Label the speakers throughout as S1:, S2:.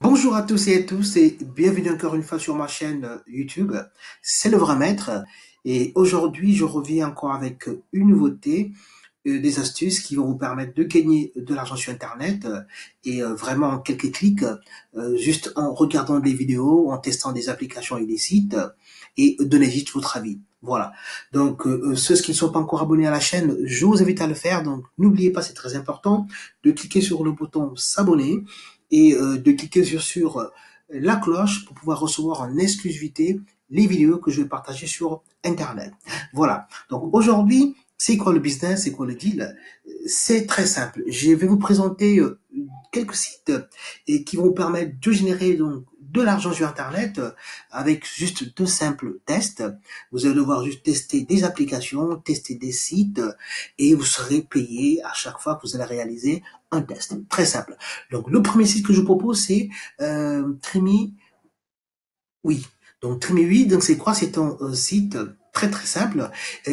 S1: Bonjour à tous et à tous et bienvenue encore une fois sur ma chaîne YouTube. C'est le vrai maître et aujourd'hui je reviens encore avec une nouveauté, des astuces qui vont vous permettre de gagner de l'argent sur Internet et vraiment en quelques clics, juste en regardant des vidéos, en testant des applications et des sites et donnez juste votre avis. Voilà. Donc ceux qui ne sont pas encore abonnés à la chaîne, je vous invite à le faire. Donc n'oubliez pas, c'est très important de cliquer sur le bouton s'abonner et de cliquer sur la cloche pour pouvoir recevoir en exclusivité les vidéos que je vais partager sur Internet. Voilà. Donc aujourd'hui, c'est quoi le business, c'est quoi le deal? C'est très simple. Je vais vous présenter quelques sites et qui vont vous permettre de générer donc de l'argent sur Internet avec juste deux simples tests. Vous allez devoir juste tester des applications, tester des sites et vous serez payé à chaque fois que vous allez réaliser un test. Très simple. Donc le premier site que je vous propose c'est Trimi. Oui. Donc Trimi, oui. Donc c'est quoi? C'est un site très simple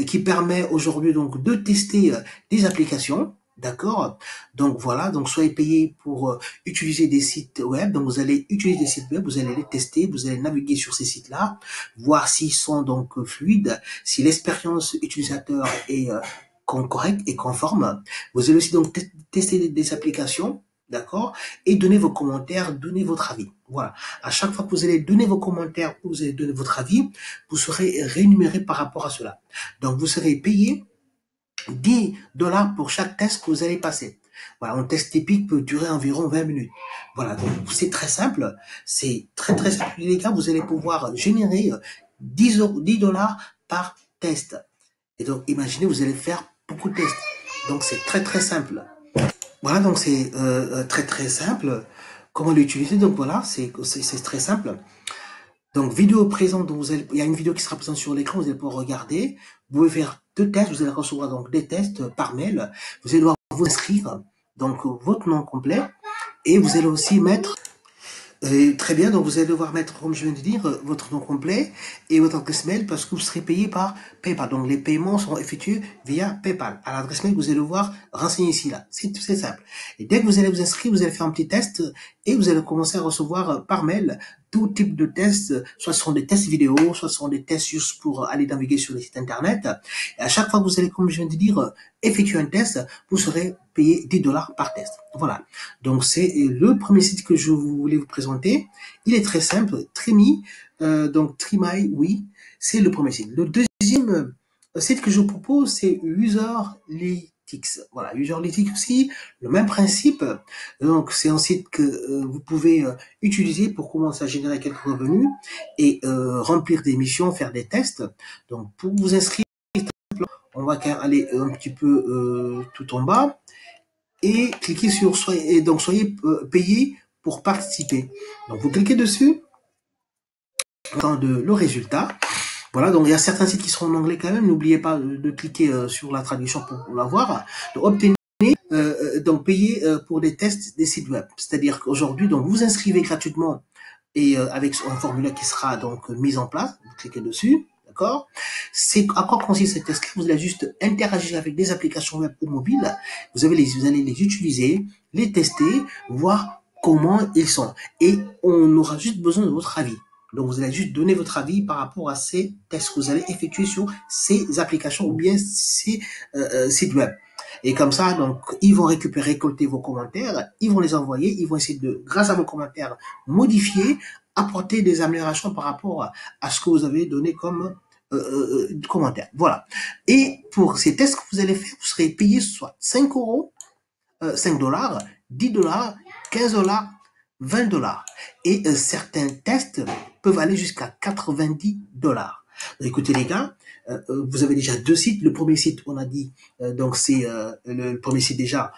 S1: qui permet aujourd'hui donc de tester des applications. D'accord. Donc voilà, donc soyez payé pour utiliser des sites web. Donc vous allez utiliser des sites web, vous allez les tester, vous allez naviguer sur ces sites-là, voir s'ils sont donc fluides, si l'expérience utilisateur est correcte et conforme. Vous allez aussi donc tester des applications, d'accord, et donner vos commentaires, donner votre avis. Voilà. À chaque fois que vous allez donner vos commentaires, vous allez donner votre avis, vous serez rémunéré par rapport à cela. Donc vous serez payé 10 dollars pour chaque test que vous allez passer. Voilà, un test typique peut durer environ 20 minutes. Voilà, donc c'est très simple, c'est très simple les gars, vous allez pouvoir générer 10 dollars par test. Et donc imaginez, vous allez faire beaucoup de tests. Donc c'est très simple. Voilà, donc c'est très simple. Comment l'utiliser? Donc voilà, c'est très simple. Donc, vidéo présente, donc il y a une vidéo qui sera présente sur l'écran, vous allez pouvoir regarder. Vous pouvez faire deux tests, vous allez recevoir donc des tests par mail. Vous allez devoir vous inscrire, donc votre nom complet, et vous allez aussi mettre très bien, donc vous allez devoir mettre, comme je viens de dire, votre nom complet et votre adresse mail parce que vous serez payé par PayPal. Donc les paiements seront effectués via PayPal. À l'adresse mail que vous allez devoir renseigner ici là. C'est simple. Et dès que vous allez vous inscrire, vous allez faire un petit test et vous allez commencer à recevoir par mail tout type de tests, soit ce sont des tests vidéo, soit ce sont des tests juste pour aller naviguer sur les sites internet. Et à chaque fois que vous allez, comme je viens de dire, effectuer un test, vous serez payé 10 dollars par test. Voilà. Donc c'est le premier site que je voulais vous présenter. Il est très simple, Trimi, donc Trimai, oui, c'est le premier site. Le deuxième site que je vous propose, c'est Userlytics. Voilà, Userlytics aussi, le même principe. Donc c'est un site que vous pouvez utiliser pour commencer à générer quelques revenus et remplir des missions, faire des tests. Donc pour vous inscrire, on va aller un petit peu tout en bas et cliquez sur soyez payé pour participer. Donc vous cliquez dessus, dans le résultat. Voilà, donc il y a certains sites qui seront en anglais quand même. N'oubliez pas de cliquer sur la traduction pour l'avoir. Donc obtenez donc payer pour des tests des sites web. C'est-à-dire qu'aujourd'hui, donc vous inscrivez gratuitement et avec un formulaire qui sera donc mis en place. Vous cliquez dessus. D'accord. C'est à quoi consiste cet test? Vous allez juste interagir avec des applications web ou mobiles. Vous allez les utiliser, les tester, voir comment ils sont. Et on aura juste besoin de votre avis. Donc, vous allez juste donner votre avis par rapport à ces tests que vous allez effectuer sur ces applications ou bien ces sites web. Et comme ça, donc, ils vont récolter vos commentaires, ils vont les envoyer, ils vont essayer de, grâce à vos commentaires, modifier, apporter des améliorations par rapport à ce que vous avez donné comme commentaire. Voilà. Et pour ces tests que vous allez faire, vous serez payé soit 5 euros, 5 dollars, 10 dollars, 15 dollars, 20 dollars. Et certains tests peuvent aller jusqu'à 90 dollars. Écoutez les gars, vous avez déjà deux sites. Le premier site, on a dit, donc c'est le premier site déjà,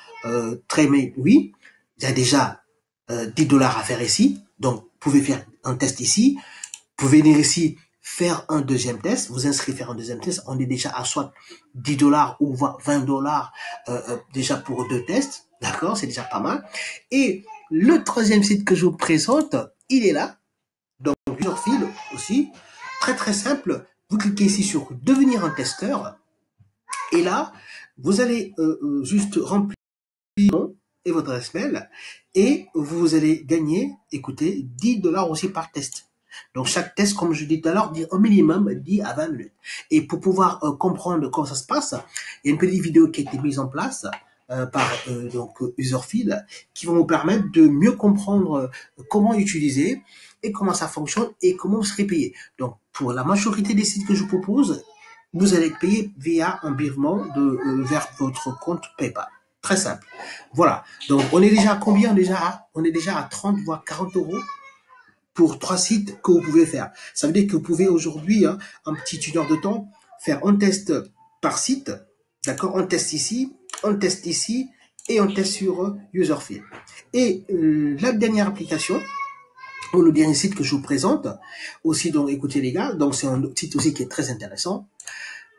S1: très mais oui, il y a déjà 10 dollars à faire ici. Donc, vous pouvez faire un test ici. Vous pouvez venir ici faire un deuxième test, vous inscrire faire un deuxième test, on est déjà à soit 10 dollars ou 20 dollars déjà pour deux tests, d'accord, c'est déjà pas mal. Et le troisième site que je vous présente, il est là, donc Userfil aussi, très simple, vous cliquez ici sur devenir un testeur, et là, vous allez juste remplir et votre adresse mail et vous allez gagner, écoutez, 10 dollars aussi par test. Donc, chaque test, comme je dis tout à l'heure, au minimum 10 à 20 minutes. Et pour pouvoir comprendre comment ça se passe, il y a une petite vidéo qui a été mise en place par Userfil qui vont vous permettre de mieux comprendre comment utiliser et comment ça fonctionne et comment vous serez payé. Donc, pour la majorité des sites que je propose, vous allez être payé via un virement vers votre compte PayPal. Très simple. Voilà. Donc, on est déjà à combien déjà? On est déjà à 30 voire 40 euros pour 3 sites que vous pouvez faire. Ça veut dire que vous pouvez aujourd'hui, en petite 1 heure de temps, faire un test par site. D'accord? On teste ici, on teste ici et on teste sur Userfil. Et la dernière application, ou le dernier site que je vous présente, aussi, donc écoutez les gars, donc c'est un site aussi qui est très intéressant.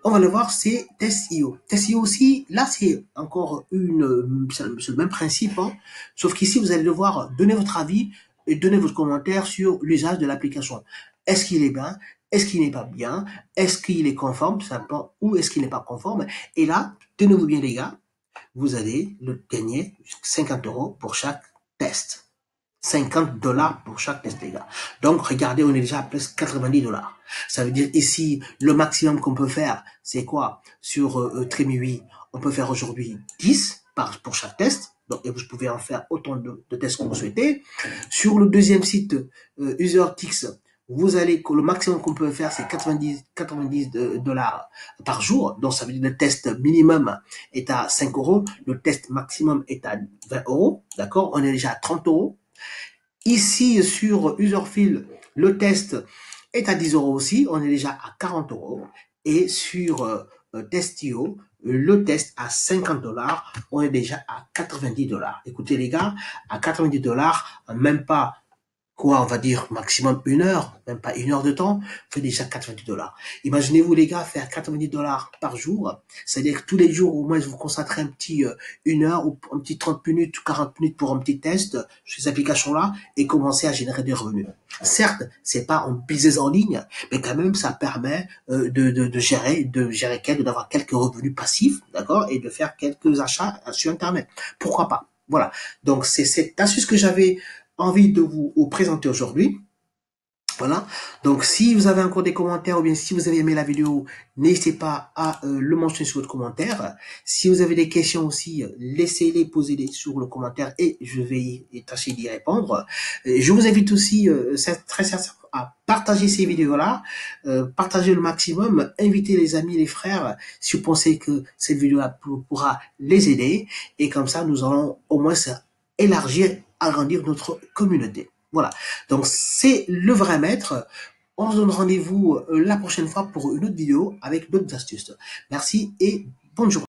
S1: On va le voir, c'est Test.io. Test.io aussi, là c'est encore c'est le même principe, hein, sauf qu'ici vous allez devoir donner votre avis et donner votre commentaire sur l'usage de l'application. Est-ce qu'il est bien? Est-ce qu'il n'est pas bien? Est-ce qu'il est conforme, tout simplement, ou est-ce qu'il n'est pas conforme? Et là, tenez-vous bien les gars, vous allez gagner 50 euros pour chaque test. 50 dollars pour chaque test, les gars. Donc, regardez, on est déjà à plus 90 dollars. Ça veut dire ici, le maximum qu'on peut faire, c'est quoi? Sur Tremiwi, on peut faire aujourd'hui 10 pour chaque test. Donc, et vous pouvez en faire autant de tests que vous souhaitez. Sur le deuxième site, UserTix, vous allez, le maximum qu'on peut faire, c'est 90 dollars par jour. Donc, ça veut dire le test minimum est à 5 euros. Le test maximum est à 20 euros. D'accord? On est déjà à 30 euros. Ici, sur Userfil, le test est à 10 euros aussi. On est déjà à 40 euros. Et sur Test.io, le test à 50 dollars, on est déjà à 90 dollars. Écoutez les gars, à 90 dollars, même pas quoi, on va dire maximum 1 heure, même pas 1 heure de temps, fait déjà 90 dollars. Imaginez-vous les gars faire 90 dollars par jour, c'est-à-dire que tous les jours au moins vous concentrez un petit 1 heure ou un petit 30 minutes ou 40 minutes pour un petit test sur ces applications-là et commencer à générer des revenus. Certes, c'est pas un business en ligne, mais quand même ça permet d'avoir quelques revenus passifs, d'accord, et de faire quelques achats sur Internet. Pourquoi pas? Voilà. Donc c'est cette astuce que j'avais envie de vous présenter aujourd'hui. Voilà. Donc, si vous avez encore des commentaires ou bien si vous avez aimé la vidéo, n'hésitez pas à le mentionner sur votre commentaire. Si vous avez des questions aussi, laissez-les, posez-les sur le commentaire et je vais tâcher d'y répondre. Je vous invite aussi très sincèrement à partager ces vidéos-là, partager le maximum, inviter les amis, les frères, si vous pensez que cette vidéo-là pourra les aider. Et comme ça, nous allons au moins élargir, agrandir notre communauté. Voilà, donc c'est le vrai maître. On se donne rendez-vous la prochaine fois pour une autre vidéo avec d'autres astuces. Merci et bonne journée.